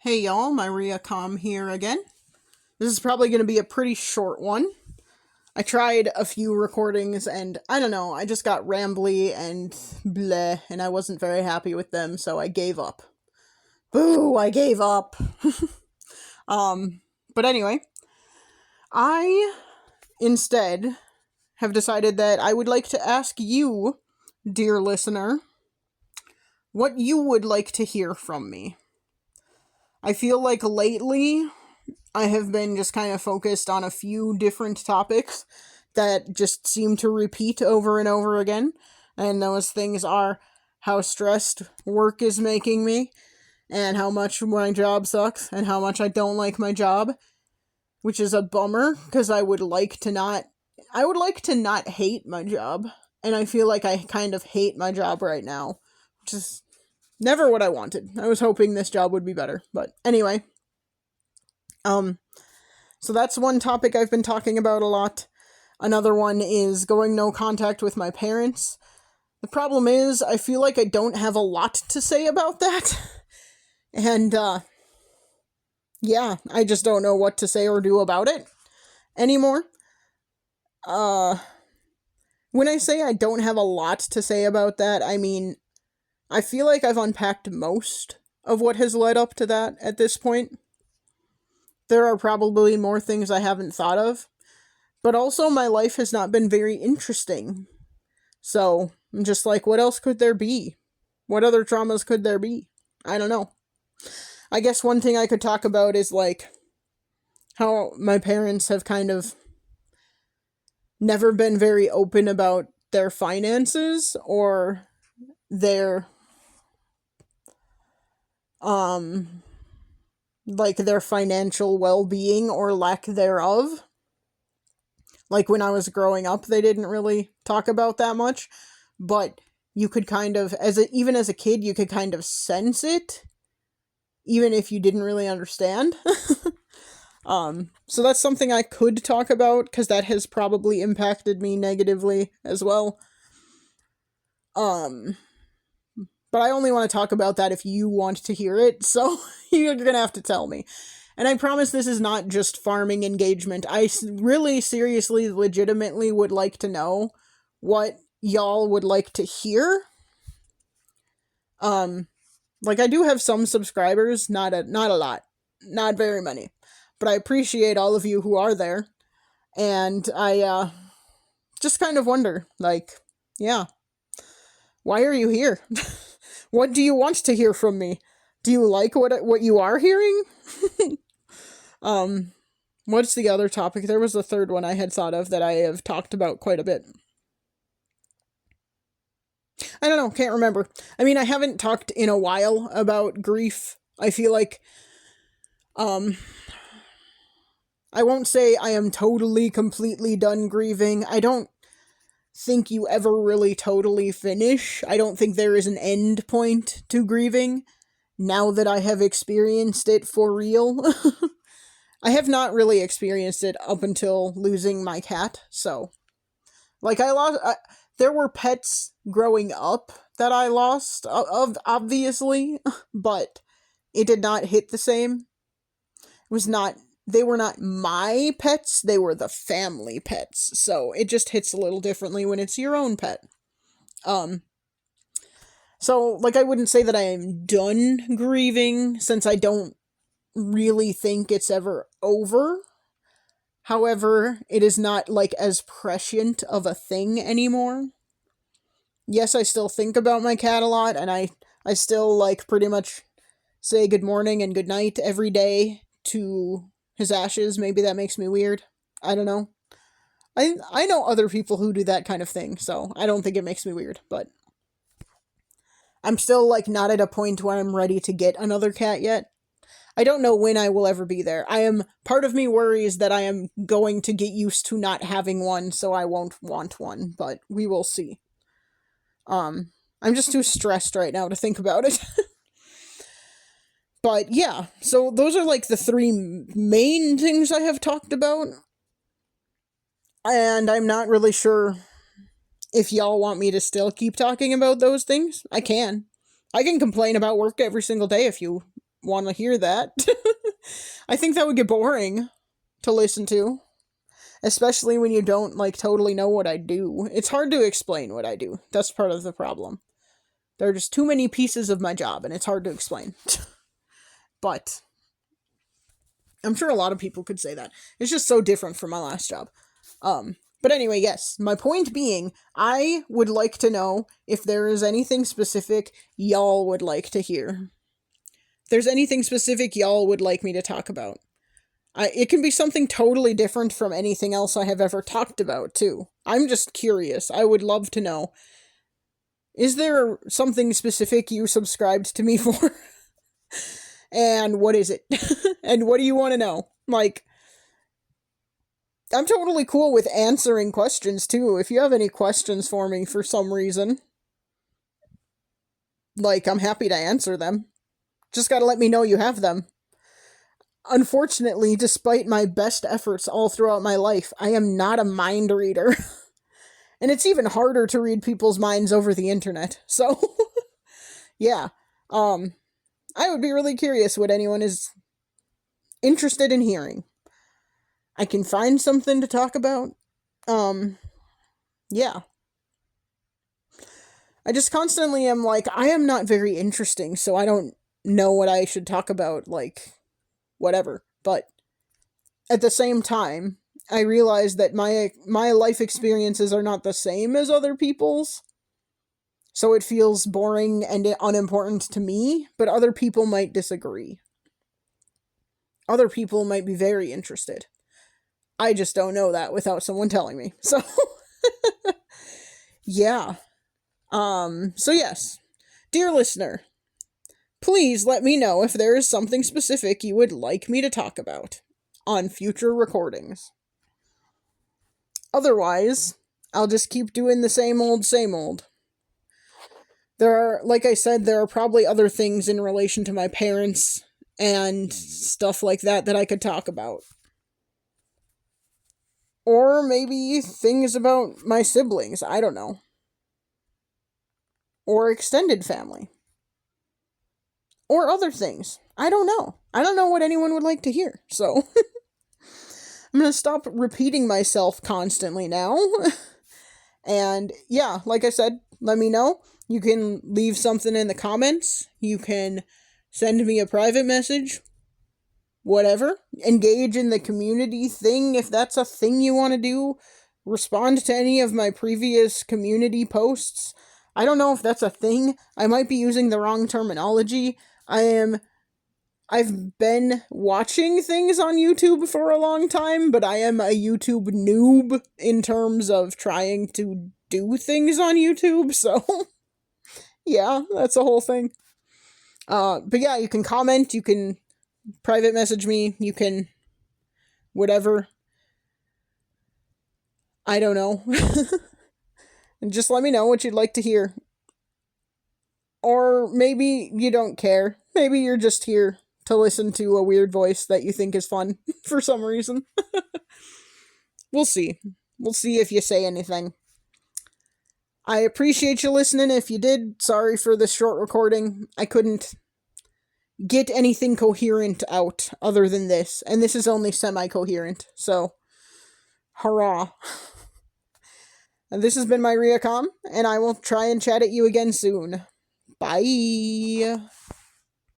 Hey y'all, Maria Com here again. This is probably going to be a pretty short one. I tried a few recordings and I don't know, I just got rambly and bleh, and I wasn't very happy with them, so I gave up. Boo, I gave up. But anyway, I instead have decided that I would like to ask you, dear listener, what you would like to hear from me. I feel like lately I have been just kind of focused on a few different topics that just seem to repeat over and over again. And those things are how stressed work is making me, and how much my job sucks, and how much I don't like my job, which is a bummer, because I would like to not hate my job. And I feel like I kind of hate my job right now, which is never what I wanted. I was hoping this job would be better. But anyway. So that's one topic I've been talking about a lot. Another one is going no contact with my parents. The problem is, I feel like I don't have a lot to say about that. And, yeah, I just don't know what to say or do about it anymore. When I say I don't have a lot to say about that, I mean, I feel like I've unpacked most of what has led up to that at this point. There are probably more things I haven't thought of, but also my life has not been very interesting. So, I'm just like, what else could there be? What other traumas could there be? I don't know. I guess one thing I could talk about is, like, how my parents have kind of never been very open about their finances or their their financial well-being or lack thereof. Like, when I was growing up, they didn't really talk about that much, but you could kind of, even as a kid, you could kind of sense it, even if you didn't really understand. So that's something I could talk about, because that has probably impacted me negatively as well. But I only want to talk about that if you want to hear it, so you're gonna have to tell me. And I promise this is not just farming engagement. I really, seriously, legitimately would like to know what y'all would like to hear. Like, I do have some subscribers, not a lot. Not very many. But I appreciate all of you who are there. And I, just kind of wonder, like, yeah. Why are you here? What do you want to hear from me? Do you like what you are hearing? What's the other topic? There was the third one I had thought of that I have talked about quite a bit. I don't know, can't remember. I mean, I haven't talked in a while about grief. I feel like, I won't say I am totally, completely done grieving. I don't think you ever really totally finish. I don't think there is an end point to grieving, now that I have experienced it for real. I have not really experienced it up until losing my cat, so. Like, there were pets growing up that I lost, obviously, but it did not hit the same. They were not my pets, they were the family pets, so it just hits a little differently when it's your own pet. So, like, I wouldn't say that I am done grieving, since I don't really think it's ever over. However, it is not, like, as prescient of a thing anymore. Yes, I still think about my cat a lot, and I still, like, pretty much say good morning and good night every day to his ashes. Maybe that makes me weird. I don't know. I know other people who do that kind of thing, so I don't think it makes me weird, but I'm still, like, not at a point where I'm ready to get another cat yet. I don't know when I will ever be there. Part of me worries that I am going to get used to not having one, so I won't want one, but we will see. I'm just too stressed right now to think about it. But yeah, so those are, like, the three main things I have talked about. And I'm not really sure if y'all want me to still keep talking about those things. I can. I can complain about work every single day if you want to hear that. I think that would get boring to listen to, especially when you don't like totally know what I do. It's hard to explain what I do. That's part of the problem. There are just too many pieces of my job, and it's hard to explain. But I'm sure a lot of people could say that. It's just so different from my last job. But anyway, yes, my point being, I would like to know if there is anything specific y'all would like to hear. If there's anything specific y'all would like me to talk about. It can be something totally different from anything else I have ever talked about, too. I'm just curious. I would love to know. Is there something specific you subscribed to me for? And what is it? And what do you want to know? Like, I'm totally cool with answering questions, too. If you have any questions for me for some reason, like, I'm happy to answer them. Just gotta let me know you have them. Unfortunately, despite my best efforts all throughout my life, I am not a mind reader. And it's even harder to read people's minds over the internet. So, yeah. I would be really curious what anyone is interested in hearing. I can find something to talk about. Yeah. I just constantly am like, I am not very interesting, so I don't know what I should talk about, like, whatever. But at the same time, I realize that my life experiences are not the same as other people's. So it feels boring and unimportant to me, but other people might disagree. Other people might be very interested. I just don't know that without someone telling me. So, yeah. So yes. Dear listener, please let me know if there is something specific you would like me to talk about on future recordings. Otherwise, I'll just keep doing the same old, same old. There are, like I said, there are probably other things in relation to my parents and stuff like that I could talk about. Or maybe things about my siblings, I don't know. Or extended family. Or other things. I don't know. I don't know what anyone would like to hear, so I'm gonna stop repeating myself constantly now. And yeah, like I said, let me know. You can leave something in the comments. You can send me a private message. Whatever. Engage in the community thing if that's a thing you want to do. Respond to any of my previous community posts. I don't know if that's a thing. I might be using the wrong terminology. I've been watching things on YouTube for a long time, but I am a YouTube noob in terms of trying to do things on YouTube, so yeah, that's a whole thing. But yeah, you can comment, you can private message me, you can whatever. I don't know. And just let me know what you'd like to hear. Or maybe you don't care. Maybe you're just here to listen to a weird voice that you think is fun for some reason. We'll see. We'll see if you say anything. I appreciate you listening. If you did, sorry for this short recording. I couldn't get anything coherent out other than this, and this is only semi-coherent, so hurrah. And this has been my Riacom, and I will try and chat at you again soon. Bye!